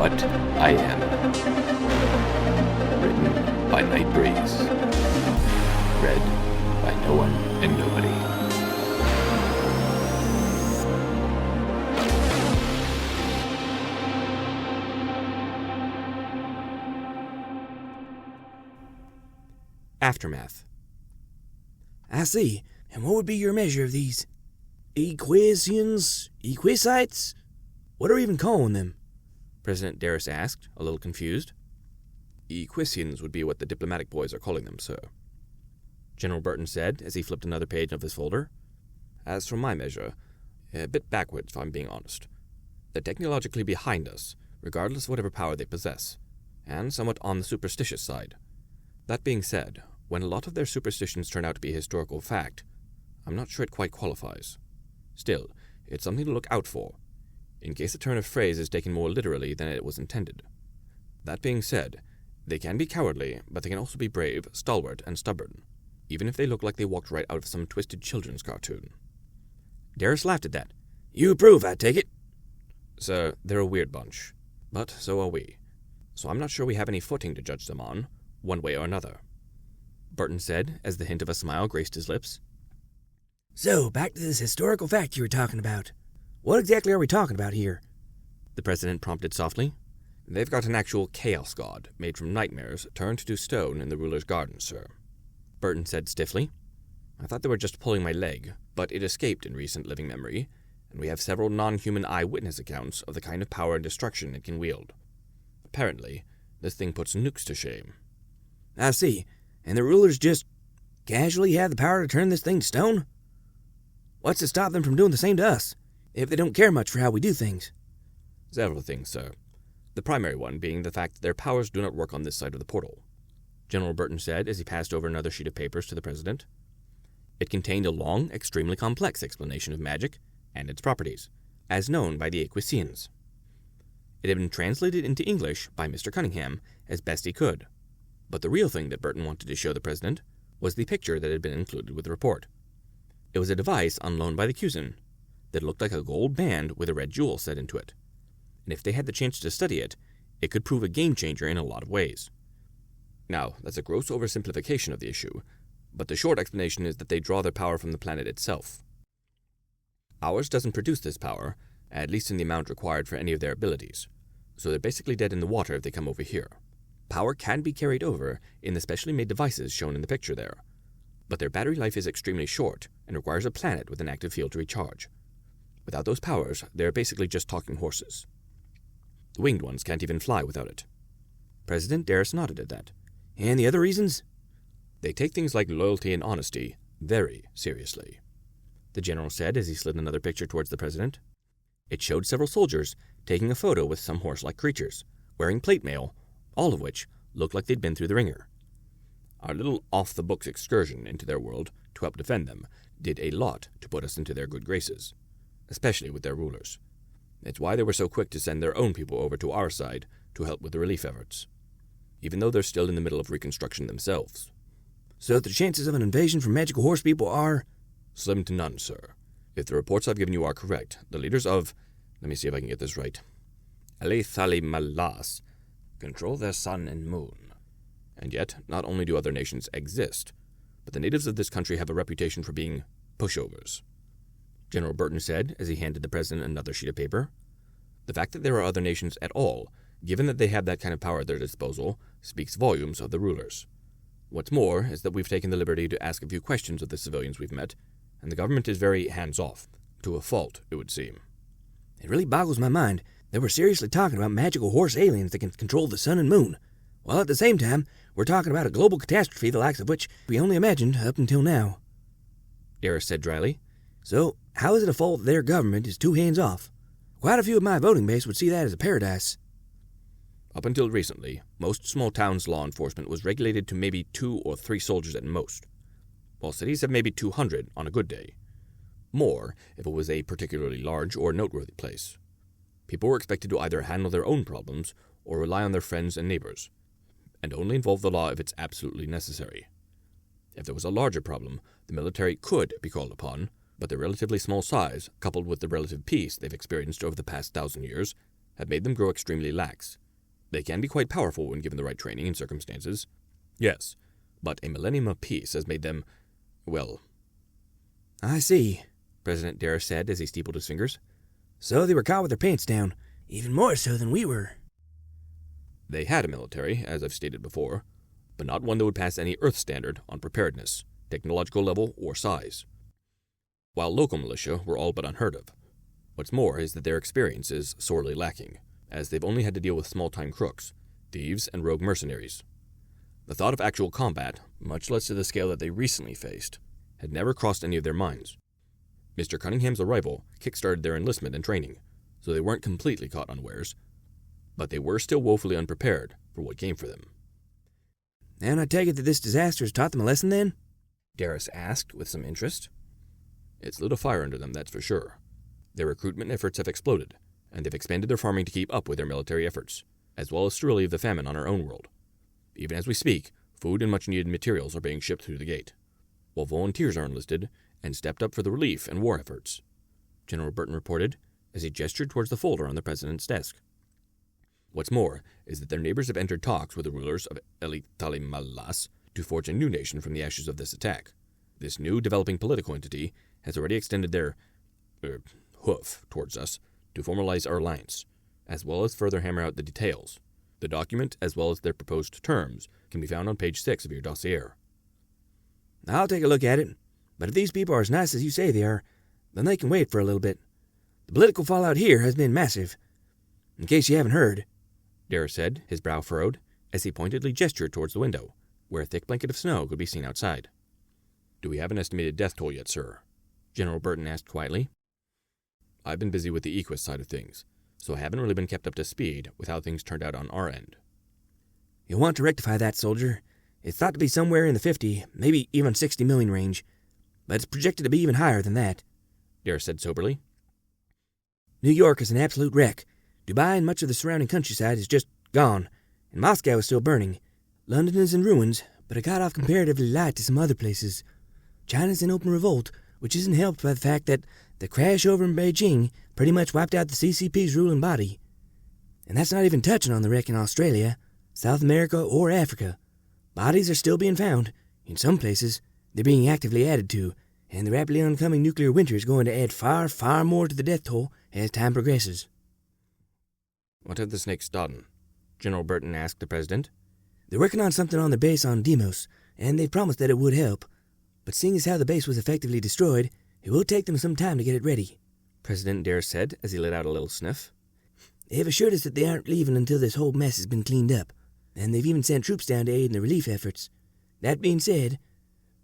What I Am. Written by Night Breeze. Read by No One and Nobody. Aftermath. I see. And what would be your measure of these equations? Equisites? What are we even calling them? President Darris asked, a little confused. Equisians would be what the diplomatic boys are calling them, sir. General Burton said as he flipped another page of his folder. As for my measure, a bit backwards if I'm being honest. They're technologically behind us, regardless of whatever power they possess, and somewhat on the superstitious side. That being said, when a lot of their superstitions turn out to be a historical fact, I'm not sure it quite qualifies. Still, it's something to look out for, in case a turn of phrase is taken more literally than it was intended. That being said, they can be cowardly, but they can also be brave, stalwart, and stubborn, even if they look like they walked right out of some twisted children's cartoon. Darris laughed at that. You approve, I take it? Sir, they're a weird bunch, but so are we. So I'm not sure we have any footing to judge them on, one way or another. Burton said, as the hint of a smile graced his lips. So, back to this historical fact you were talking about. What exactly are we talking about here? The president prompted softly. They've got an actual chaos god, made from nightmares, turned to stone in the ruler's garden, sir. Burton said stiffly. I thought they were just pulling my leg, but it escaped in recent living memory, and we have several non-human eyewitness accounts of the kind of power and destruction it can wield. Apparently, this thing puts nukes to shame. I see. And the rulers just casually have the power to turn this thing to stone? What's to stop them from doing the same to us, if they don't care much for how we do things? Several things, sir. The primary one being the fact that their powers do not work on this side of the portal, General Burton said as he passed over another sheet of papers to the president. It contained a long, extremely complex explanation of magic and its properties, as known by the Equisians. It had been translated into English by Mr. Cunningham as best he could, but the real thing that Burton wanted to show the president was the picture that had been included with the report. It was a device on loan by the Cusin that looked like a gold band with a red jewel set into it, and if they had the chance to study it, it could prove a game-changer in a lot of ways. Now, that's a gross oversimplification of the issue, but the short explanation is that they draw their power from the planet itself. Ours doesn't produce this power, at least in the amount required for any of their abilities, so they're basically dead in the water if they come over here. Power can be carried over in the specially made devices shown in the picture there, but their battery life is extremely short and requires a planet with an active field to recharge. Without those powers, they're basically just talking horses. The winged ones can't even fly without it. President Darris nodded at that. And the other reasons? They take things like loyalty and honesty very seriously, the general said as he slid another picture towards the president. It showed several soldiers taking a photo with some horse-like creatures, wearing plate mail, all of which looked like they'd been through the ringer. Our little off-the-books excursion into their world to help defend them did a lot to put us into their good graces, especially with their rulers. It's why they were so quick to send their own people over to our side to help with the relief efforts, even though they're still in the middle of reconstruction themselves. So the chances of an invasion from magical horse people are? Slim to none, sir. If the reports I've given you are correct, the leaders of, let me see if I can get this right, Alethali Malas control their sun and moon. And yet, not only do other nations exist, but the natives of this country have a reputation for being pushovers, General Burton said as he handed the president another sheet of paper. The fact that there are other nations at all, given that they have that kind of power at their disposal, speaks volumes of the rulers. What's more is that we've taken the liberty to ask a few questions of the civilians we've met, and the government is very hands-off, to a fault, it would seem. It really boggles my mind that we're seriously talking about magical horse aliens that can control the sun and moon, while at the same time, we're talking about a global catastrophe the likes of which we only imagined up until now. Darris said dryly. So, how is it a fault that their government is too hands-off? Quite a few of my voting base would see that as a paradise. Up until recently, most small towns' law enforcement was regulated to maybe 2 or 3 soldiers at most, while cities have maybe 200 on a good day. More if it was a particularly large or noteworthy place. People were expected to either handle their own problems or rely on their friends and neighbors, and only involve the law if it's absolutely necessary. If there was a larger problem, the military could be called upon, but their relatively small size, coupled with the relative peace they've experienced over the past 1,000 years, have made them grow extremely lax. They can be quite powerful when given the right training and circumstances. Yes, but a millennium of peace has made them, well... I see, President Darris said as he steepled his fingers. So they were caught with their pants down, even more so than we were. They had a military, as I've stated before, but not one that would pass any Earth standard on preparedness, technological level, or size. While local militia were all but unheard of. What's more is that their experience is sorely lacking, as they've only had to deal with small-time crooks, thieves, and rogue mercenaries. The thought of actual combat, much less to the scale that they recently faced, had never crossed any of their minds. Mr. Cunningham's arrival kick-started their enlistment and training, so they weren't completely caught unawares, but they were still woefully unprepared for what came for them. And I take it that this disaster has taught them a lesson, then? Darris asked with some interest. It's lit a fire under them, that's for sure. Their recruitment efforts have exploded, and they've expanded their farming to keep up with their military efforts, as well as to relieve the famine on our own world. Even as we speak, food and much-needed materials are being shipped through the gate, while volunteers are enlisted and stepped up for the relief and war efforts, General Burton reported as he gestured towards the folder on the president's desk. What's more is that their neighbors have entered talks with the rulers of Elitalimalas to forge a new nation from the ashes of this attack. This new developing political entity has already extended their hoof towards us to formalize our alliance, as well as further hammer out the details. The document, as well as their proposed terms, can be found on page 6 of your dossier. I'll take a look at it, but if these people are as nice as you say they are, then they can wait for a little bit. The political fallout here has been massive. In case you haven't heard, Darris said, his brow furrowed, as he pointedly gestured towards the window, where a thick blanket of snow could be seen outside. Do we have an estimated death toll yet, sir? General Burton asked quietly. I've been busy with the Equus side of things, so I haven't really been kept up to speed with how things turned out on our end. You'll want to rectify that, soldier. It's thought to be somewhere in the 50, maybe even 60 million range, but it's projected to be even higher than that, Darris said soberly. New York is an absolute wreck. Dubai and much of the surrounding countryside is just gone, and Moscow is still burning. London is in ruins, but it got off comparatively light to some other places. China's in open revolt, which isn't helped by the fact that the crash over in Beijing pretty much wiped out the CCP's ruling body. And that's not even touching on the wreck in Australia, South America, or Africa. Bodies are still being found. In some places, they're being actively added to, and the rapidly oncoming nuclear winter is going to add far, far more to the death toll as time progresses. What have the snakes done? General Burton asked the president. They're working on something on their base on Deimos, and they've promised that it would help. But seeing as how the base was effectively destroyed, it will take them some time to get it ready, President Darris said as he let out a little sniff. They have assured us that they aren't leaving until this whole mess has been cleaned up, and they've even sent troops down to aid in the relief efforts. That being said,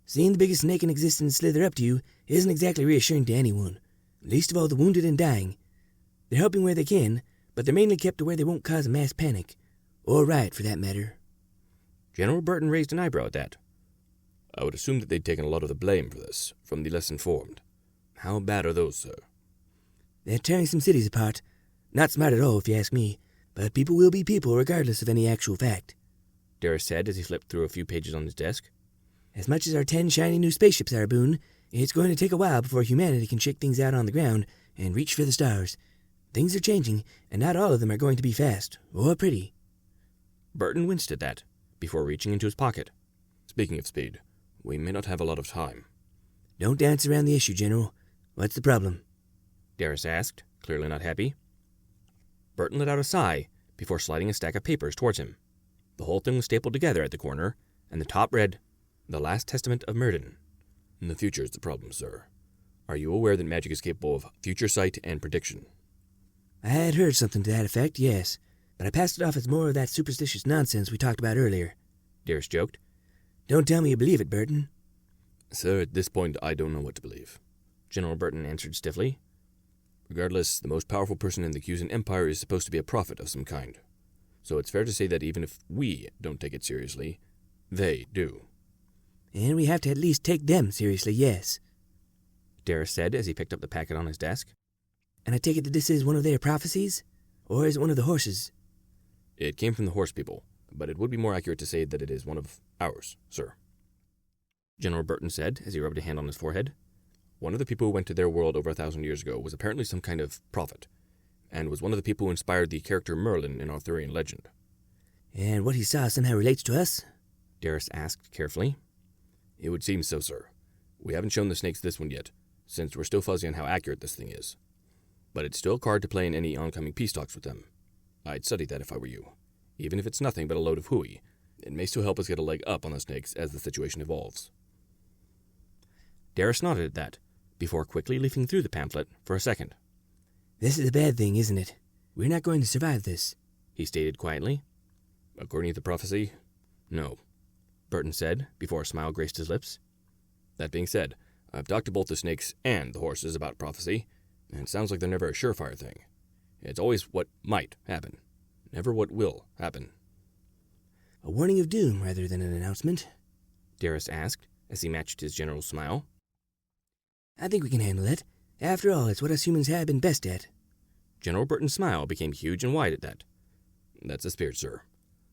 seeing the biggest snake in existence slither up to you isn't exactly reassuring to anyone, least of all the wounded and dying. They're helping where they can, but they're mainly kept to where they won't cause a mass panic, or riot for that matter. General Burton raised an eyebrow at that. I would assume that they'd taken a lot of the blame for this, from the less informed. How bad are those, sir? They're tearing some cities apart. Not smart at all, if you ask me, but people will be people regardless of any actual fact, Darris said as he flipped through a few pages on his desk. As much as our 10 shiny new spaceships are a boon, it's going to take a while before humanity can shake things out on the ground and reach for the stars. Things are changing, and not all of them are going to be fast or pretty. Burton winced at that, before reaching into his pocket. Speaking of speed, we may not have a lot of time. Don't dance around the issue, General. What's the problem? Darris asked, clearly not happy. Burton let out a sigh before sliding a stack of papers towards him. The whole thing was stapled together at the corner, and the top read, The Last Testament of Murden. The future is the problem, sir. Are you aware that magic is capable of future sight and prediction? I had heard something to that effect, yes, but I passed it off as more of that superstitious nonsense we talked about earlier, Darris joked. Don't tell me you believe it, Burton. Sir, at this point, I don't know what to believe, General Burton answered stiffly. Regardless, the most powerful person in the Cusan Empire is supposed to be a prophet of some kind. So it's fair to say that even if we don't take it seriously, they do. And we have to at least take them seriously, yes, Darris said as he picked up the packet on his desk. And I take it that this is one of their prophecies? Or is it one of the horses? It came from the horse people, but it would be more accurate to say that it is one of ours, sir, General Burton said as he rubbed a hand on his forehead. One of the people who went to their world over 1,000 years ago was apparently some kind of prophet. and was one of the people who inspired the character Merlin in Arthurian legend. And what he saw somehow relates to us? Darius asked carefully. It would seem so, sir. We haven't shown the snakes this one yet, since we're still fuzzy on how accurate this thing is. But it's still a card to play in any oncoming peace talks with them. I'd study that if I were you. Even if it's nothing but a load of hooey, it may still help us get a leg up on the snakes as the situation evolves. Darius nodded at that, before quickly leafing through the pamphlet for a second. This is a bad thing, isn't it? We're not going to survive this, he stated quietly. According to the prophecy, no, Burton said, before a smile graced his lips. That being said, I've talked to both the snakes and the horses about prophecy, and it sounds like they're never a surefire thing. It's always what might happen, never what will happen. A warning of doom rather than an announcement? Darius asked, as he matched his general's smile. I think we can handle it. After all, it's what us humans have been best at. General Burton's smile became huge and wide at that. That's the spirit, sir.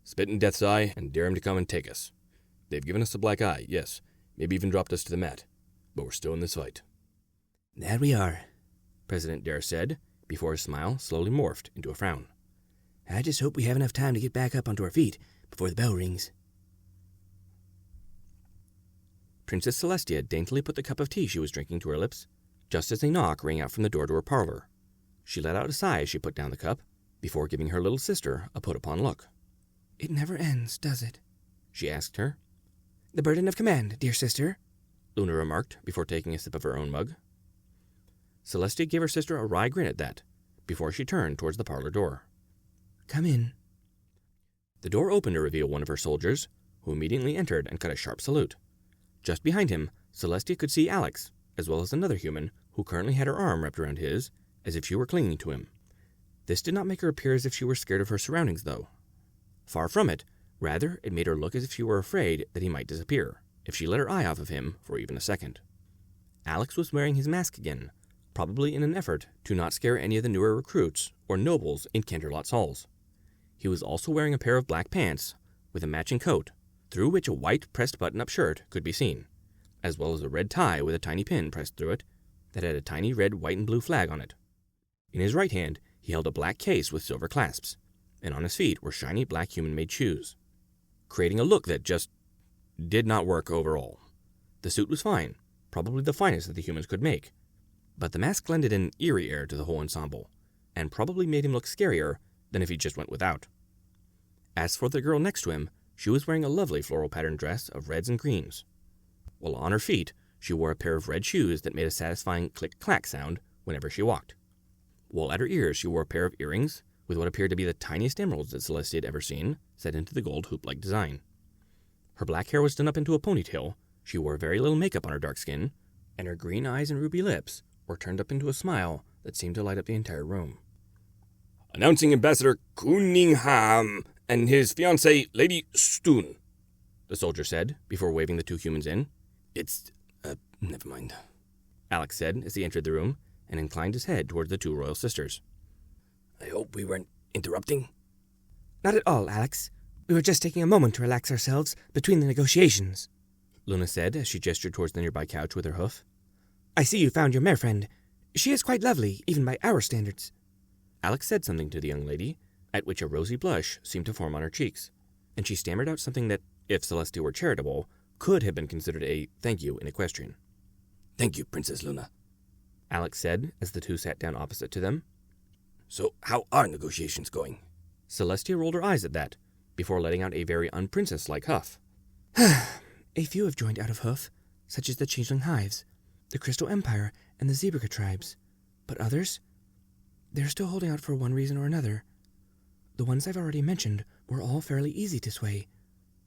Spit in Death's eye and dare him to come and take us. They've given us the black eye, yes, maybe even dropped us to the mat, but we're still in this fight. That we are, President Darius said, before his smile slowly morphed into a frown. I just hope we have enough time to get back up onto our feet before the bell rings. Princess Celestia daintily put the cup of tea she was drinking to her lips, just as a knock rang out from the door to her parlor. She let out a sigh as she put down the cup, before giving her little sister a put-upon look. It never ends, does it? She asked her. The burden of command, dear sister, Luna remarked, before taking a sip of her own mug. Celestia gave her sister a wry grin at that, before she turned towards the parlor door. Come in. The door opened to reveal one of her soldiers, who immediately entered and cut a sharp salute. Just behind him, Celestia could see Alex, as well as another human, who currently had her arm wrapped around his, as if she were clinging to him. This did not make her appear as if she were scared of her surroundings, though. Far from it, rather, it made her look as if she were afraid that he might disappear, if she let her eye off of him for even a second. Alex was wearing his mask again, probably in an effort to not scare any of the newer recruits or nobles in Canterlot's halls. He was also wearing a pair of black pants with a matching coat, through which a white pressed button-up shirt could be seen, as well as a red tie with a tiny pin pressed through it that had a tiny red, white, and blue flag on it. In his right hand, he held a black case with silver clasps, and on his feet were shiny black human-made shoes, creating a look that just did not work overall. The suit was fine, probably the finest that the humans could make, but the mask lended an eerie air to the whole ensemble, and probably made him look scarier than if he just went without. As for the girl next to him, she was wearing a lovely floral patterned dress of reds and greens, while on her feet she wore a pair of red shoes that made a satisfying click-clack sound whenever she walked, while at her ears she wore a pair of earrings with what appeared to be the tiniest emeralds that Celestia had ever seen, set into the gold hoop-like design. Her black hair was done up into a ponytail, she wore very little makeup on her dark skin, and her green eyes and ruby lips were turned up into a smile that seemed to light up the entire room. Announcing Ambassador Cunningham and his fiancée, Lady Stoon, the soldier said, before waving the two humans in. Never mind, Alex said as he entered the room, and inclined his head towards the two royal sisters. I hope we weren't interrupting. Not at all, Alex. We were just taking a moment to relax ourselves between the negotiations, Luna said as she gestured towards the nearby couch with her hoof. I see you found your mare friend. She is quite lovely, even by our standards. Alex said something to the young lady, at which a rosy blush seemed to form on her cheeks, and she stammered out something that, if Celestia were charitable, could have been considered a thank you in equestrian. Thank you, Princess Luna, Alex said as the two sat down opposite to them. So, how are negotiations going? Celestia rolled her eyes at that, before letting out a very unprincess-like huff. A few have joined out of hoof, such as the Changeling Hives, the Crystal Empire, and the Zebraca tribes. But others? They're still holding out for one reason or another. The ones I've already mentioned were all fairly easy to sway,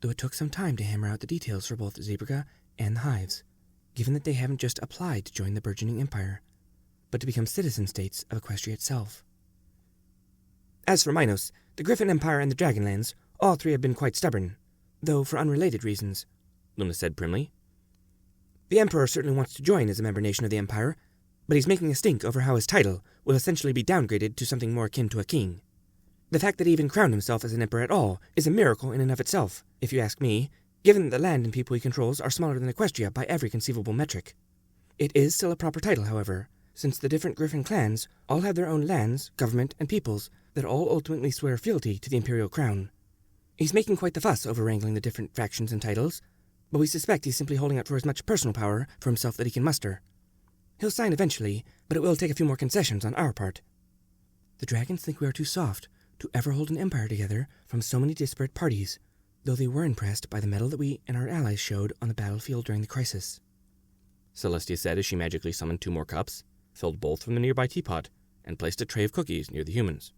though it took some time to hammer out the details for both Zebraca and the Hives, given that they haven't just applied to join the burgeoning empire, but to become citizen states of Equestria itself. As for Minos, the Griffin Empire and the Dragonlands, all three have been quite stubborn, though for unrelated reasons, Luna said primly. The Emperor certainly wants to join as a member nation of the Empire, but he's making a stink over how his title will essentially be downgraded to something more akin to a king. The fact that he even crowned himself as an emperor at all is a miracle in and of itself, if you ask me, given that the land and people he controls are smaller than Equestria by every conceivable metric. It is still a proper title, however, since the different Griffin clans all have their own lands, government, and peoples that all ultimately swear fealty to the Imperial Crown. He's making quite the fuss over wrangling the different factions and titles, but we suspect he's simply holding out for as much personal power for himself that he can muster. He'll sign eventually, but it will take a few more concessions on our part. The dragons think we are too soft to ever hold an empire together from so many disparate parties, though they were impressed by the mettle that we and our allies showed on the battlefield during the crisis," Celestia said as she magically summoned 2 more cups, filled both from the nearby teapot, and placed a tray of cookies near the humans.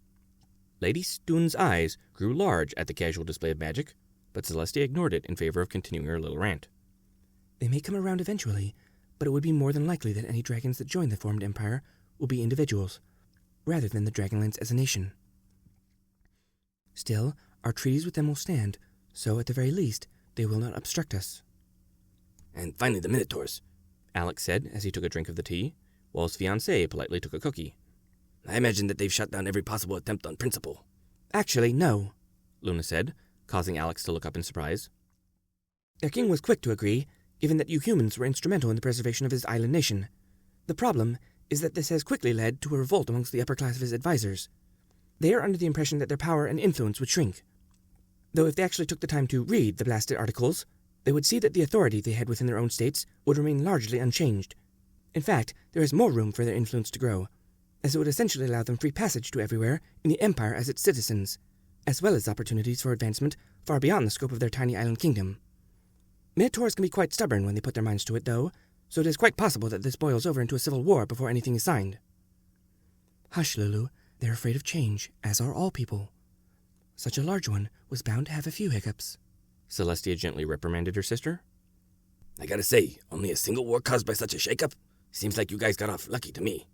Lady Stoon's eyes grew large at the casual display of magic, but Celestia ignored it in favor of continuing her little rant. "They may come around eventually, but it would be more than likely that any dragons that join the formed empire will be individuals, rather than the Dragonlance as a nation. Still, our treaties with them will stand, so at the very least, they will not obstruct us." "And finally the Minotaurs," Alex said as he took a drink of the tea, while his fiancée politely took a cookie. "I imagine that they've shut down every possible attempt on principle." "Actually, no," Luna said, causing Alex to look up in surprise. "Their king was quick to agree, given that you humans were instrumental in the preservation of his island nation. The problem is that this has quickly led to a revolt amongst the upper class of his advisors. They are under the impression that their power and influence would shrink. Though if they actually took the time to read the blasted articles, they would see that the authority they had within their own states would remain largely unchanged. In fact, there is more room for their influence to grow, as it would essentially allow them free passage to everywhere in the Empire as its citizens, as well as opportunities for advancement far beyond the scope of their tiny island kingdom. Minotaurs can be quite stubborn when they put their minds to it, though, so it is quite possible that this boils over into a civil war before anything is signed." "Hush, Lulu. They're afraid of change, as are all people. Such a large one was bound to have a few hiccups," Celestia gently reprimanded her sister. "I gotta say, only a single war caused by such a shakeup? Seems like you guys got off lucky to me,"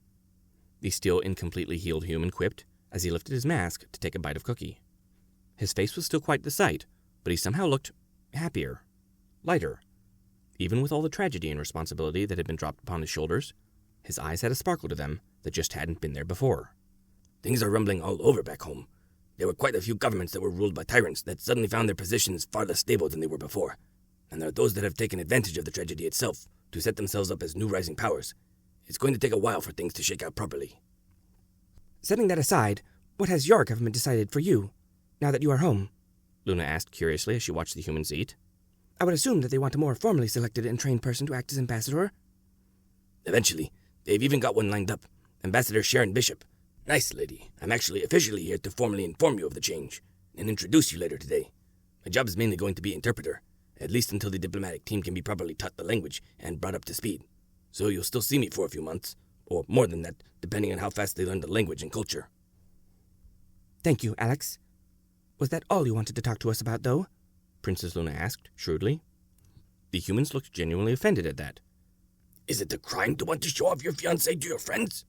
the still incompletely healed human quipped as he lifted his mask to take a bite of cookie. His face was still quite the sight, but he somehow looked happier, lighter. Even with all the tragedy and responsibility that had been dropped upon his shoulders, his eyes had a sparkle to them that just hadn't been there before. "Things are rumbling all over back home. There were quite a few governments that were ruled by tyrants that suddenly found their positions far less stable than they were before. And there are those that have taken advantage of the tragedy itself to set themselves up as new rising powers. It's going to take a while for things to shake out properly." "Setting that aside, what has your government decided for you, now that you are home?" Luna asked curiously as she watched the humans eat. "I would assume that they want a more formally selected and trained person to act as ambassador." "Eventually. They've even got one lined up. Ambassador Sharon Bishop. Nice lady. I'm actually officially here to formally inform you of the change and introduce you later today. My job is mainly going to be interpreter, at least until the diplomatic team can be properly taught the language and brought up to speed. So you'll still see me for a few months, or more than that, depending on how fast they learn the language and culture." "Thank you, Alex. Was that all you wanted to talk to us about, though?" Princess Luna asked, shrewdly. The humans looked genuinely offended at that. "Is it a crime to want to show off your fiancée to your friends?"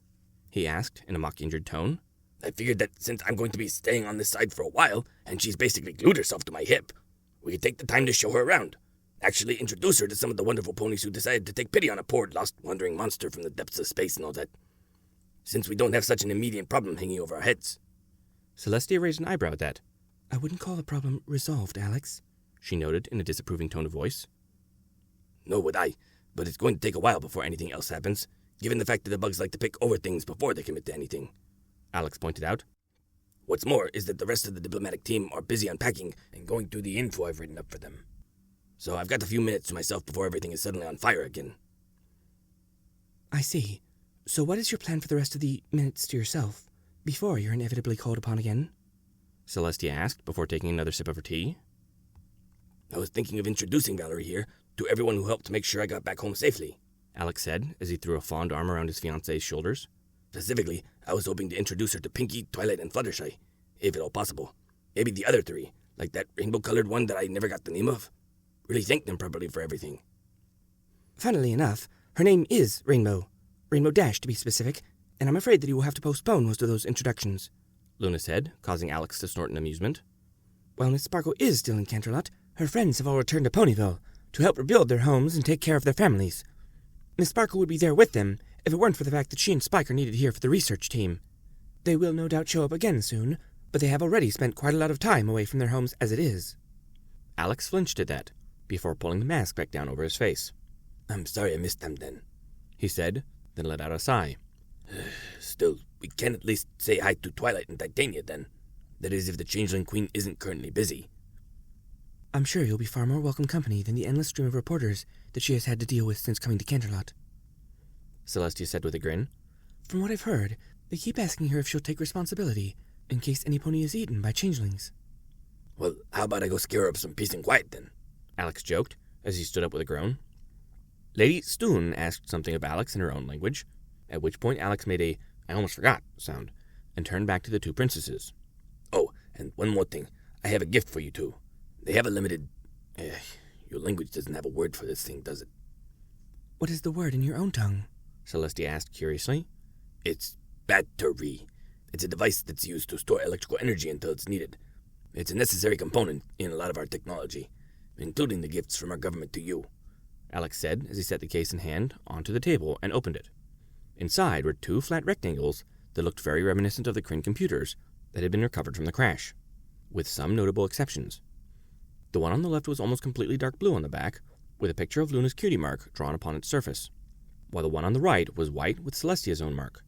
he asked in a mock-injured tone. "I figured that since I'm going to be staying on this side for a while, and she's basically glued herself to my hip, we could take the time to show her around. Actually introduce her to some of the wonderful ponies who decided to take pity on a poor, lost, wandering monster from the depths of space and all that. Since we don't have such an immediate problem hanging over our heads." Celestia raised an eyebrow at that. "I wouldn't call the problem resolved, Alex," she noted in a disapproving tone of voice. "No would I, but it's going to take a while before anything else happens, given the fact that the bugs like to pick over things before they commit to anything," Alex pointed out. "What's more is that the rest of the diplomatic team are busy unpacking and going through the info I've written up for them. So I've got a few minutes to myself before everything is suddenly on fire again." "I see. So what is your plan for the rest of the minutes to yourself, before you're inevitably called upon again?" Celestia asked before taking another sip of her tea. "I was thinking of introducing Valerie here to everyone who helped make sure I got back home safely," Alex said as he threw a fond arm around his fiancée's shoulders. "Specifically, I was hoping to introduce her to Pinky, Twilight, and Fluttershy, if at all possible. Maybe the other three, like that rainbow-colored one that I never got the name of. Really thank them properly for everything." "Funnily enough, her name is Rainbow. Rainbow Dash, to be specific, and I'm afraid that you will have to postpone most of those introductions," Luna said, causing Alex to snort in amusement. "While Miss Sparkle is still in Canterlot, her friends have all returned to Ponyville to help rebuild their homes and take care of their families. Miss Sparkle would be there with them if it weren't for the fact that she and Spike are needed here for the research team. They will no doubt show up again soon, but they have already spent quite a lot of time away from their homes as it is." Alex flinched at that, before pulling the mask back down over his face. "I'm sorry I missed them then," he said, then let out a sigh. Still, we can at least say hi to Twilight and Titania then. That is, if the Changeling Queen isn't currently busy. I'm sure you'll be far more welcome company than the endless stream of reporters that she has had to deal with since coming to Canterlot, Celestia said with a grin. From what I've heard, they keep asking her if she'll take responsibility in case any pony is eaten by changelings. Well, how about I go scare her up some peace and quiet then? Alex joked, as he stood up with a groan. Lady Stoon asked something of Alex in her own language, at which point Alex made a "I almost forgot" sound, and turned back to the two princesses. Oh, and one more thing. I have a gift for you two. They have a limited... your language doesn't have a word for this thing, does it? What is the word in your own tongue? Celestia asked curiously. It's battery. It's a device that's used to store electrical energy until it's needed. It's a necessary component in a lot of our technology, including the gifts from our government to you, Alex said as he set the case in hand onto the table and opened it. Inside were two flat rectangles that looked very reminiscent of the Kryn computers that had been recovered from the crash, with some notable exceptions. The one on the left was almost completely dark blue on the back, with a picture of Luna's cutie mark drawn upon its surface, while the one on the right was white with Celestia's own mark.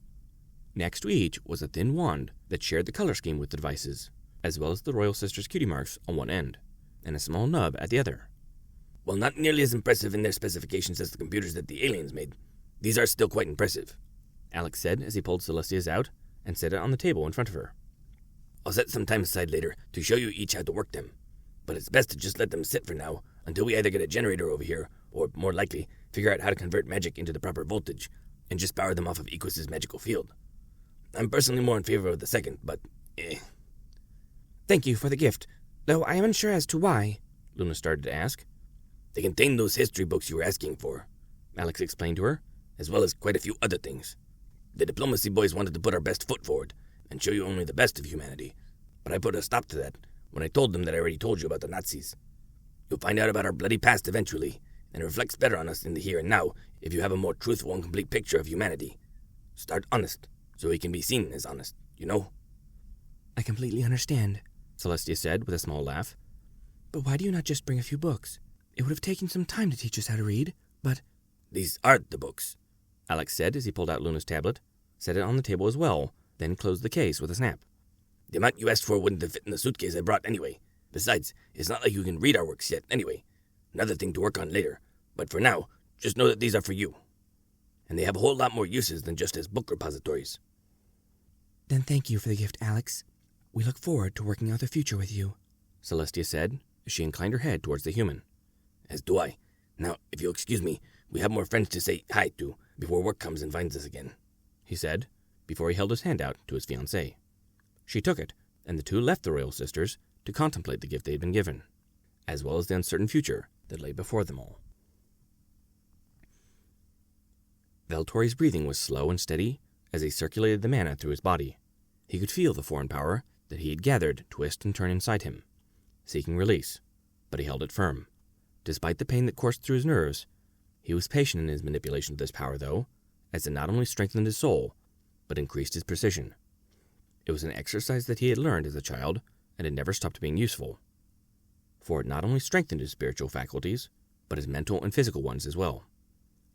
Next to each was a thin wand that shared the color scheme with the devices, as well as the Royal Sisters' cutie marks on one end, and a small nub at the other. While not nearly as impressive in their specifications as the computers that the aliens made, these are still quite impressive, Alex said as he pulled Celestia's out and set it on the table in front of her. I'll set some time aside later to show you each how to work them, but it's best to just let them sit for now until we either get a generator over here, or, more likely, figure out how to convert magic into the proper voltage, and just power them off of Equus's magical field. I'm personally more in favor of the second, but Thank you for the gift, though I am unsure as to why, Luna started to ask. They contain those history books you were asking for, Alex explained to her, as well as quite a few other things. The diplomacy boys wanted to put our best foot forward and show you only the best of humanity, but I put a stop to that when I told them that I already told you about the Nazis. You'll find out about our bloody past eventually, and it reflects better on us in the here and now if you have a more truthful and complete picture of humanity. Start honest, so we can be seen as honest, you know? I completely understand, Celestia said with a small laugh. But why do you not just bring a few books? It would have taken some time to teach us how to read, but... These are the books, Alex said as he pulled out Luna's tablet, set it on the table as well, then closed the case with a snap. The amount you asked for wouldn't have fit in the suitcase I brought anyway. Besides, it's not like you can read our works yet anyway. Another thing to work on later. But for now, just know that these are for you. And they have a whole lot more uses than just as book repositories. Then thank you for the gift, Alex. We look forward to working out the future with you, Celestia said as she inclined her head towards the human. As do I. Now, if you'll excuse me, we have more friends to say hi to before work comes and finds us again, he said, before he held his hand out to his fiancée. She took it, and the two left the Royal Sisters to contemplate the gift they had been given, as well as the uncertain future that lay before them all. Valtori's breathing was slow and steady as he circulated the mana through his body. He could feel the foreign power that he had gathered twist and turn inside him, seeking release, but he held it firm. Despite the pain that coursed through his nerves, he was patient in his manipulation of this power, though, as it not only strengthened his soul, but increased his precision. It was an exercise that he had learned as a child and had never stopped being useful, for it not only strengthened his spiritual faculties, but his mental and physical ones as well.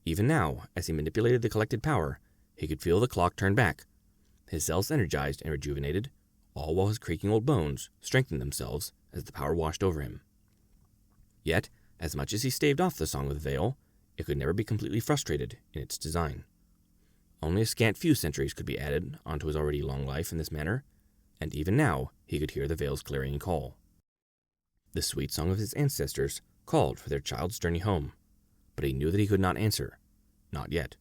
Even now, as he manipulated the collected power, he could feel the clock turn back, his cells energized and rejuvenated, all while his creaking old bones strengthened themselves as the power washed over him. Yet, as much as he staved off the Song of the Veil, it could never be completely frustrated in its design. Only a scant few centuries could be added onto his already long life in this manner, and even now he could hear the Veil's clarion call. The sweet song of his ancestors called for their child's journey home, but he knew that he could not answer. Not yet.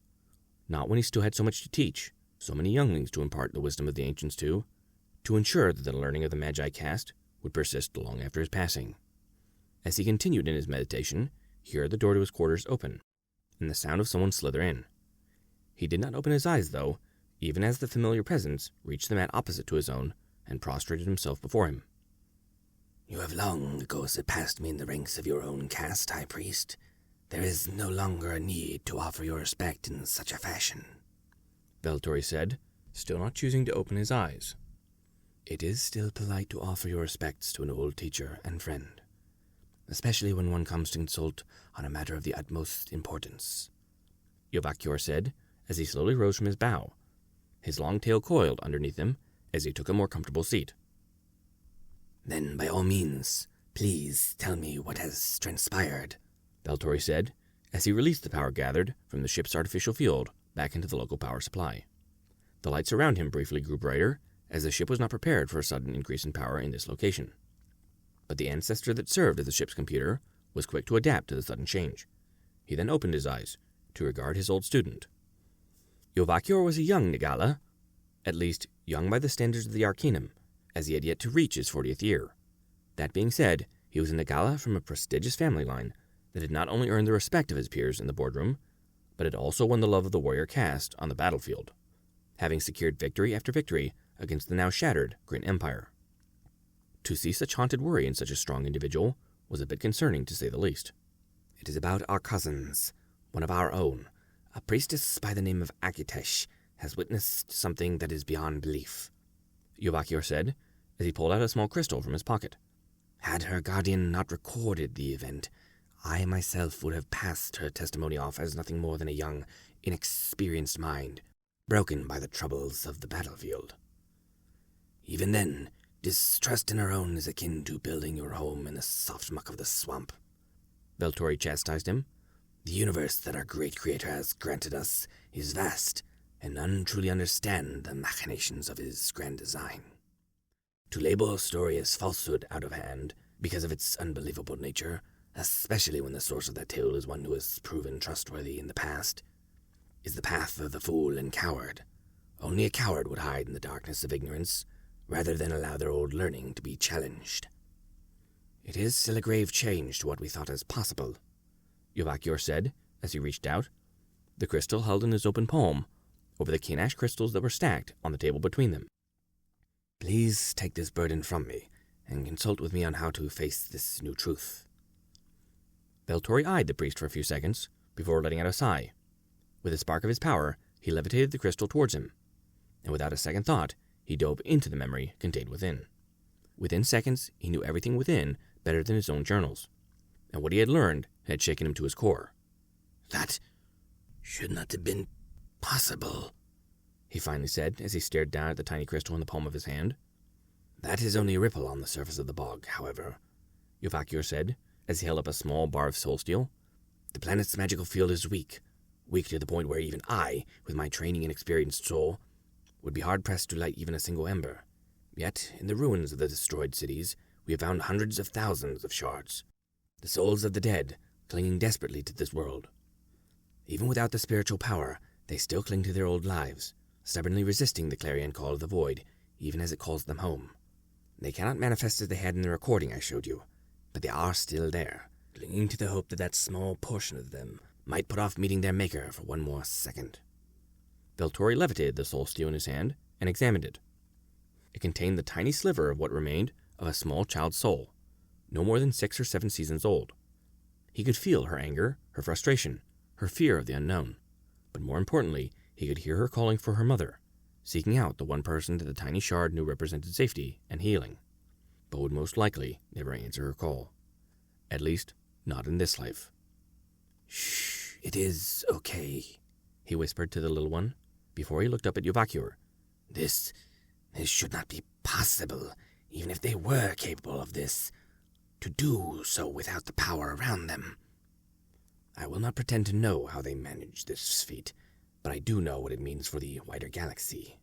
Not when he still had so much to teach, so many younglings to impart the wisdom of the ancients to ensure that the learning of the Magi caste would persist long after his passing. As he continued in his meditation, he heard the door to his quarters open, and the sound of someone slither in. He did not open his eyes, though, even as the familiar presence reached the mat opposite to his own and prostrated himself before him. You have long ago surpassed me in the ranks of your own caste, High Priest. There is no longer a need to offer your respect in such a fashion, Valtori said, still not choosing to open his eyes. It is still polite to offer your respects to an old teacher and friend, especially when one comes to consult on a matter of the utmost importance, Yovakior said, as he slowly rose from his bow, his long tail coiled underneath him as he took a more comfortable seat. Then, by all means, please tell me what has transpired, Valtori said, as he released the power gathered from the ship's artificial field back into the local power supply. The lights around him briefly grew brighter, as the ship was not prepared for a sudden increase in power in this location. But the ancestor that served as the ship's computer was quick to adapt to the sudden change. He then opened his eyes to regard his old student. Yovakior was a young Nagala, at least young by the standards of the Arcanum, as he had yet to reach his 40th year. That being said, he was a Nagala from a prestigious family line that had not only earned the respect of his peers in the boardroom, but had also won the love of the warrior caste on the battlefield, having secured victory after victory against the now shattered Green Empire. To see such haunted worry in such a strong individual was a bit concerning, to say the least. It is about our cousins, one of our own. A priestess by the name of Akitesh has witnessed something that is beyond belief, Yovakior said, as he pulled out a small crystal from his pocket. Had her guardian not recorded the event, I myself would have passed her testimony off as nothing more than a young, inexperienced mind, broken by the troubles of the battlefield. Even then, distrust in her own is akin to building your home in the soft muck of the swamp. Valtori chastised him. The universe that our great creator has granted us is vast, and none truly understand the machinations of his grand design. To label a story as falsehood out of hand, because of its unbelievable nature, especially when the source of that tale is one who has proven trustworthy in the past, is the path of the fool and coward. Only a coward would hide in the darkness of ignorance, rather than allow their old learning to be challenged. It is still a grave change to what we thought as possible, Yovakior said, as he reached out, the crystal held in his open palm, over the Kinash crystals that were stacked on the table between them. Please take this burden from me, and consult with me on how to face this new truth. Valtori eyed the priest for a few seconds, before letting out a sigh. With a spark of his power, he levitated the crystal towards him, and without a second thought, he dove into the memory contained within. Within seconds, he knew everything within better than his own journals, and what he had learned had shaken him to his core. That should not have been possible, he finally said as he stared down at the tiny crystal in the palm of his hand. That is only a ripple on the surface of the bog, however, Yovakior said, as he held up a small bar of soul steel. The planet's magical field is weak to the point where even I, with my training and experienced soul, would be hard-pressed to light even a single ember. Yet, in the ruins of the destroyed cities, we have found hundreds of thousands of shards, the souls of the dead, clinging desperately to this world. Even without the spiritual power, they still cling to their old lives, stubbornly resisting the clarion call of the void, even as it calls them home. They cannot manifest as they had in the recording I showed you, but they are still there, clinging to the hope that that small portion of them might put off meeting their maker for one more second. Valtori levitated the soul steel in his hand and examined it. It contained the tiny sliver of what remained of a small child's soul, no more than 6 or 7 seasons old. He could feel her anger, her frustration, her fear of the unknown, but more importantly, he could hear her calling for her mother, seeking out the one person that the tiny shard knew represented safety and healing, but would most likely never answer her call. At least, not in this life. "Shh, it is okay," he whispered to the little one, before he looked up at Yovakior. This should not be possible, even if they were capable of this, to do so without the power around them. I will not pretend to know how they manage this feat, but I do know what it means for the wider galaxy,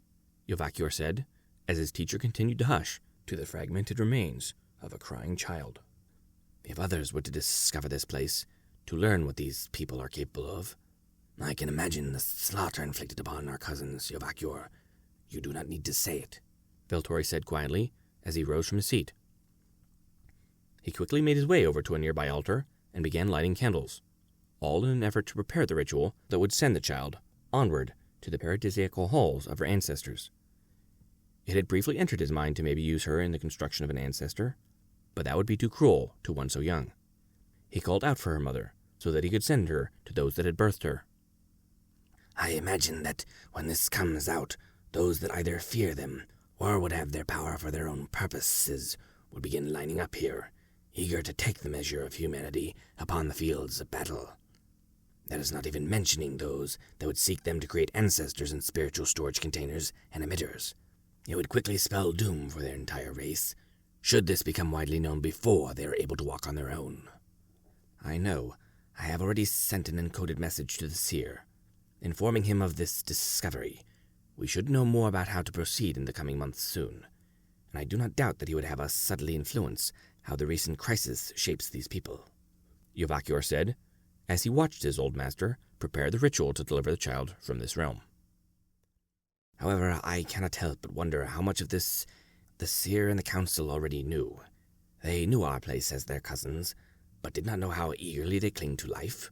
Yovakior said, as his teacher continued to hush to the fragmented remains of a crying child. If others were to discover this place, to learn what these people are capable of, I can imagine the slaughter inflicted upon our cousins, Yovakior. You do not need to say it, Valtori said quietly, as he rose from his seat. He quickly made his way over to a nearby altar and began lighting candles, all in an effort to prepare the ritual that would send the child onward to the paradisiacal halls of her ancestors. It had briefly entered his mind to maybe use her in the construction of an ancestor, but that would be too cruel to one so young. He called out for her mother, so that he could send her to those that had birthed her. I imagine that when this comes out, those that either fear them or would have their power for their own purposes will begin lining up here, eager to take the measure of humanity upon the fields of battle. That is not even mentioning those that would seek them to create ancestors in spiritual storage containers and emitters. It would quickly spell doom for their entire race, should this become widely known before they are able to walk on their own. I know. I have already sent an encoded message to the seer, informing him of this discovery. We should know more about how to proceed in the coming months soon, and I do not doubt that he would have us subtly influence how the recent crisis shapes these people, Yovakior said, as he watched his old master prepare the ritual to deliver the child from this realm. However, I cannot help but wonder how much of this the seer and the council already knew. They knew our place as their cousins, but did not know how eagerly they cling to life.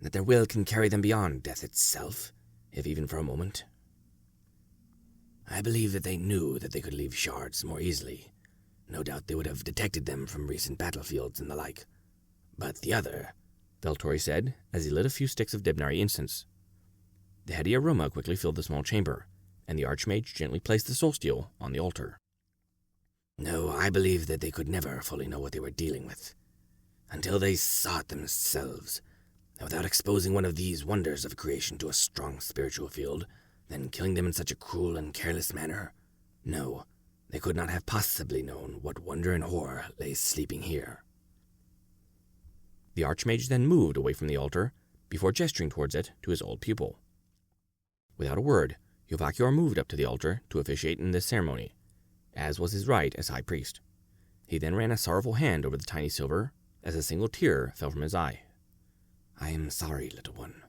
That their will can carry them beyond death itself, if even for a moment. I believe that they knew that they could leave shards more easily. No doubt they would have detected them from recent battlefields and the like. But the other, Veltori said, as he lit a few sticks of Dibnari incense. The heady aroma quickly filled the small chamber, and the Archmage gently placed the soul steel on the altar. No, I believe that they could never fully know what they were dealing with, until they saw it themselves, and without exposing one of these wonders of creation to a strong spiritual field, then killing them in such a cruel and careless manner. No, they could not have possibly known what wonder and horror lay sleeping here. The Archmage then moved away from the altar, before gesturing towards it to his old pupil. Without a word, Yovakior moved up to the altar to officiate in this ceremony, as was his right as High Priest. He then ran a sorrowful hand over the tiny silver, as a single tear fell from his eye. I am sorry, little one.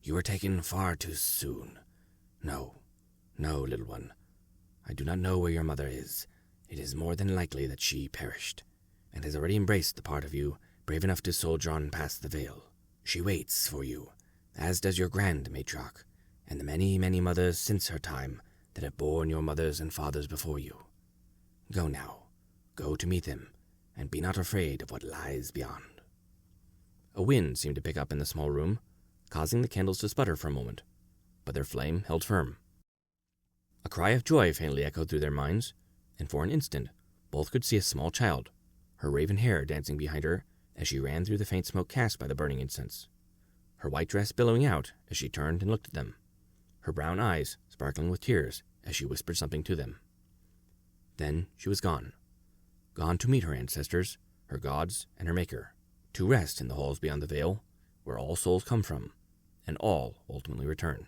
You were taken far too soon. No, little one. I do not know where your mother is. It is more than likely that she perished, and has already embraced the part of you brave enough to soldier on past the veil. She waits for you, as does your grand matriarch, and the many, many mothers since her time that have borne your mothers and fathers before you. Go now. Go to meet them, and be not afraid of what lies beyond. A wind seemed to pick up in the small room, causing the candles to sputter for a moment, but their flame held firm. A cry of joy faintly echoed through their minds, and for an instant both could see a small child, her raven hair dancing behind her as she ran through the faint smoke cast by the burning incense, her white dress billowing out as she turned and looked at them, her brown eyes sparkling with tears as she whispered something to them. Then she was gone to meet her ancestors, her gods, and her maker, to rest in the halls beyond the veil, where all souls come from, and all ultimately return.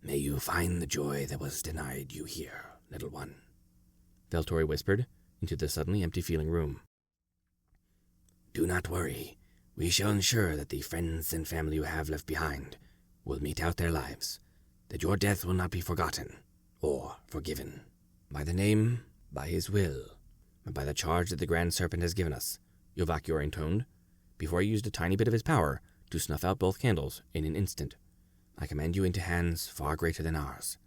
May you find the joy that was denied you here, little one, Veltori whispered into the suddenly empty-feeling room. Do not worry. We shall ensure that the friends and family you have left behind will meet out their lives, that your death will not be forgotten or forgiven. By the name, by his will, and by the charge that the Grand Serpent has given us, Yovakior intoned, before he used a tiny bit of his power to snuff out both candles in an instant. I commend you into hands far greater than ours.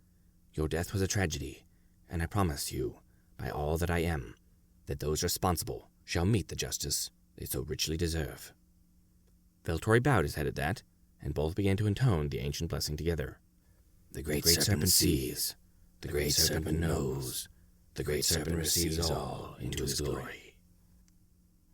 Your death was a tragedy, and I promise you, by all that I am, that those responsible shall meet the justice they so richly deserve. Veltori bowed his head at that, and both began to intone the ancient blessing together. The Great Serpent sees, the Great Serpent knows, the Great Serpent receives all into his glory.